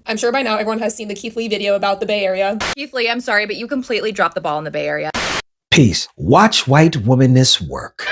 I'm sure by now everyone has seen the Keith Lee video about the Bay Area. Keith Lee, I'm sorry, but you completely dropped the ball in the Bay Area. Peace. Watch white womanness work.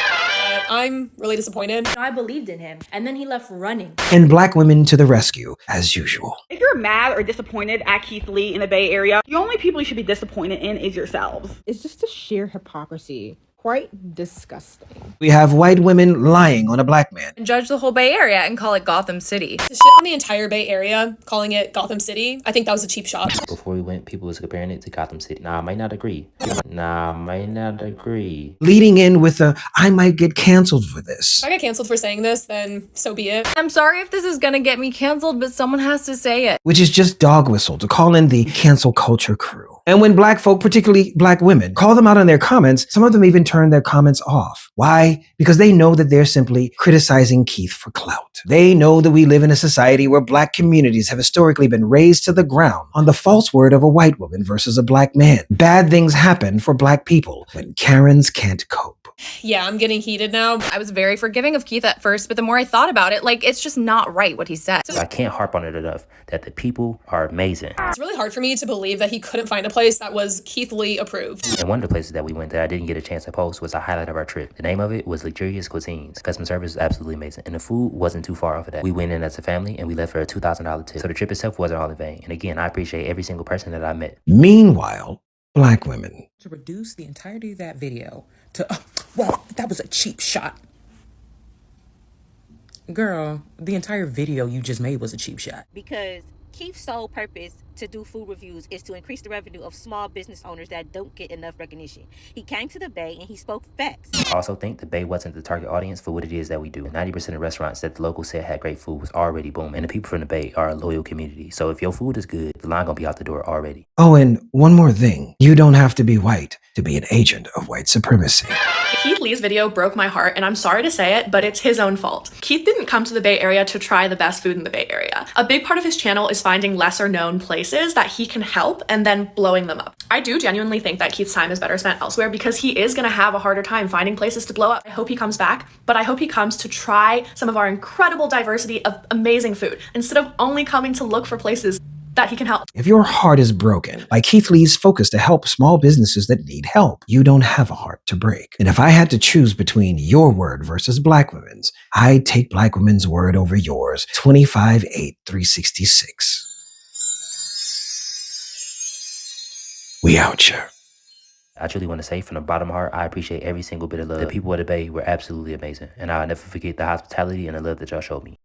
I'm really disappointed. I believed in him, and then he left running. And black women to the rescue, as usual. If you're mad or disappointed at Keith Lee in the Bay Area, the only people you should be disappointed in is yourselves. It's just a sheer hypocrisy. Quite disgusting. We have white women lying on a black man. And judge the whole Bay Area and call it Gotham City. To shit on the entire Bay Area, calling it Gotham City, I think that was a cheap shot. Before we went, people was comparing it to Gotham City. Nah, I might not agree. Leading in with a, I might get canceled for this. If I get canceled for saying this, then so be it. I'm sorry if this is gonna get me canceled, but someone has to say it. Which is just dog whistle to call in the cancel culture crew. And when black folk, particularly black women, call them out on their comments, some of them even turn their comments off. Why? Because they know that they're simply criticizing Keith for clout. They know that we live in a society where black communities have historically been razed to the ground on the false word of a white woman versus a black man. Bad things happen for black people when Karens can't cope. Yeah, I'm getting heated now. I was very forgiving of Keith at first, but the more I thought about it, it's just not right what he said. I can't harp on it enough that the people are amazing. It's really hard for me to believe that he couldn't find a place that was Keith Lee approved. And one of the places that we went that I didn't get a chance to post was a highlight of our trip. The name of it was Luxurious Cuisines. Customer service was absolutely amazing. And the food wasn't too far off of that. We went in as a family and we left for a $2,000 tip. So the trip itself wasn't all in vain. And again, I appreciate every single person that I met. Meanwhile, black women. To reduce the entirety of that video to, well, that was a cheap shot. Girl, the entire video you just made was a cheap shot. Because Keith's sole purpose to do food reviews is to increase the revenue of small business owners that don't get enough recognition. He came to the Bay and he spoke facts. I also think the Bay wasn't the target audience for what it is that we do. 90% of restaurants that the locals said had great food was already booming. And the people from the Bay are a loyal community. So if your food is good, the line gonna be out the door already. Oh, and one more thing. You don't have to be white to be an agent of white supremacy. Keith Lee's video broke my heart, and I'm sorry to say it, but it's his own fault. Keith didn't come to the Bay Area to try the best food in the Bay Area. A big part of his channel is finding lesser known places that he can help and then blowing them up. I do genuinely think that Keith's time is better spent elsewhere because he is gonna have a harder time finding places to blow up. I hope he comes back, but I hope he comes to try some of our incredible diversity of amazing food instead of only coming to look for places that he can help. If your heart is broken, like Keith Lee's focus to help small businesses that need help, you don't have a heart to break. And if I had to choose between your word versus black women's, I'd take black women's word over yours. 25-8-366. We out here. I truly want to say from the bottom of my heart, I appreciate every single bit of love. The people of the Bay were absolutely amazing. And I'll never forget the hospitality and the love that y'all showed me.